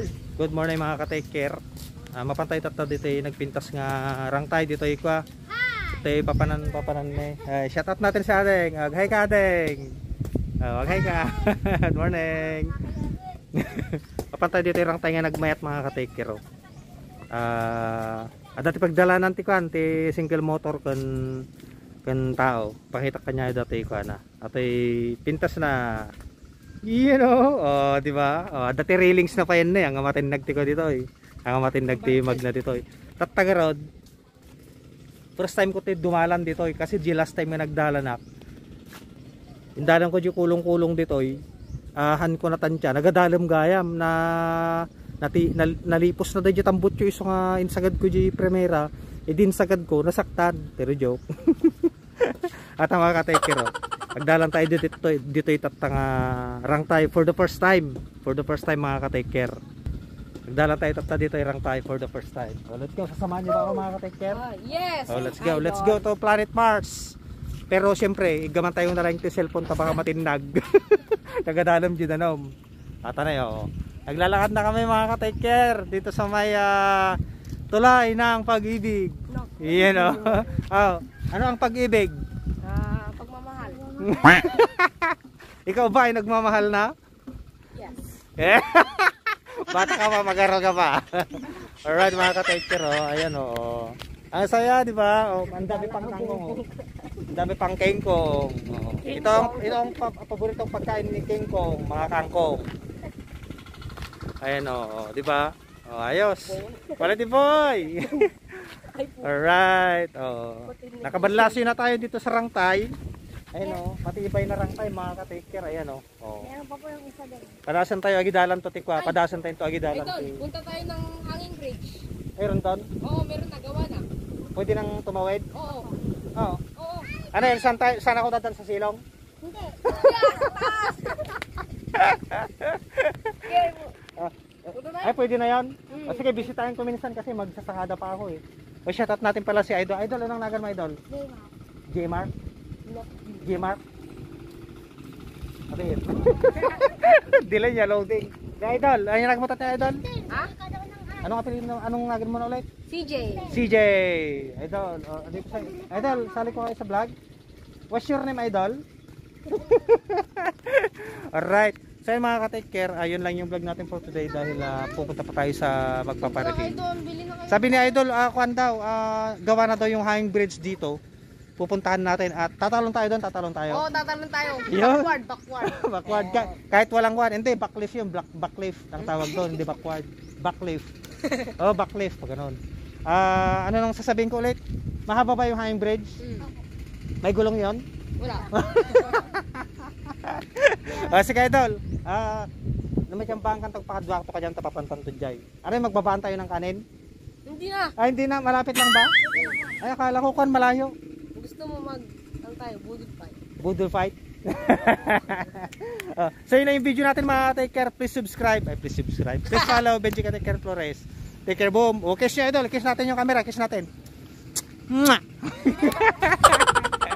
idol. Good morning mga ka-take care. Mapantay tatta dito nagpintas nga rangtay dito ikwa. Dito papanan me. Shout out natin sa Adeng. Hi ka Adeng. Hi ka. Good morning. Mapantay dito rangtay nga nagmayat mga ka-take care. Dati pagdalanan ti kan ti single motor kan tao. Pakita kanya dati ko na. Atay pintas na. You know, di ba? Dati railings na pa yan na, ang matinag ti ko dito eh. Ang matinag ti mag na dito eh. Tattagarod. First time ko ti dumalan dito eh, kasi di last time nga nagdalan ak. Indalan ko di kulong-kulong dito eh. Han ko na tansya, nagadalam gayam na nalipos na dito tambot ko iso nga insagad ko di primera. Din sagad ko nasaktan, pero joke. At ang mga ka-take care, nagdalan tayo dito itatang rangtay for the first time mga ka-take care. Nagdalan tayo dito rangtay for the first time. Let's go, sasamahan niyo ba ako mga ka-take care? Yes. Let's go to Planet Mars. Pero siyempre, igaman tayo na lang yung cellphone ta baka matinag. Nagadalam dyan anom. Atanay naglalakad na kami mga ka-take care dito sa may tulay ng pag-ibig. Yan ano ang pag-ibig? Pagmamahal. Ikaw ba ay nagmamahal na? Yes. Bata ka pa, mag-aro ka pa. Alright mga ka-take care, ayan ang saya, di ba? Ang dami pang kangkong. Ang dami pang kengkong. Ito ang paboritong pagkain ni kengkong, mga kangkong. Ayan di ba? Ayos. Quality boy. Alright. Nakabadlaso na tayo dito sa rangtay. Ayun matibay na rangtay mga ka-take care. Ayan Meron pa po yung isa din. Padasan tayo agidalan to tikwa. Padasan tayo to agidalan. Punta tayo ng hanging bridge. Meron doon? Oo, meron nagawa na. Pwede nang tumawid? Oo. Ano yun? Saan ako dadan sa silong? Hindi. Ay, pwede na yan? Sige, bisitahin ko minsan kasi magsasakada pa ako eh. Shoutout natin pala si Idol. Idol, anong nagan mo Idol? Jmar? Jmar? Ano yun? Delay niya, loading. Idol, ano yung nagmutat niya Idol? Ha? Anong nagan mo na ulit? CJ! Idol, Idol, sali ko kayo sa vlog. What's your name Idol? Alright. So yung mga ka-take care, ayun lang yung vlog natin for today dahil pupunta pa tayo sa magpapareview. Sabi ni Idol, kuan daw, gawa na daw yung hanging bridge dito. Pupuntahan natin at tatalon tayo doon, tatalon tayo. Oo, tatalon tayo. Backward. Backward. Kahit walang kuan, hindi, backlift yung backlift ang tawag doon, hindi backward. Backlift. Backlift, pag ganun. Ano nang sasabihin ko ulit? Mahaba ba yung hanging bridge? May gulong yon? Wala. Sige Idol, naman siyang bangkan tagpakadwak to kanyang tapapantan to jay. Ano yung magbabaan tayo ng kanin? Hindi na. Hindi na, malapit lang ba? Ay, akala ko kan malayo. Gusto mo tayo, Budol fight? So yun na yung video natin mga take care. Please subscribe. Please follow Benji ka Take Care Flores. Take care, boom. Kiss nyo Idol, kiss natin yung camera, kiss natin. Mwah!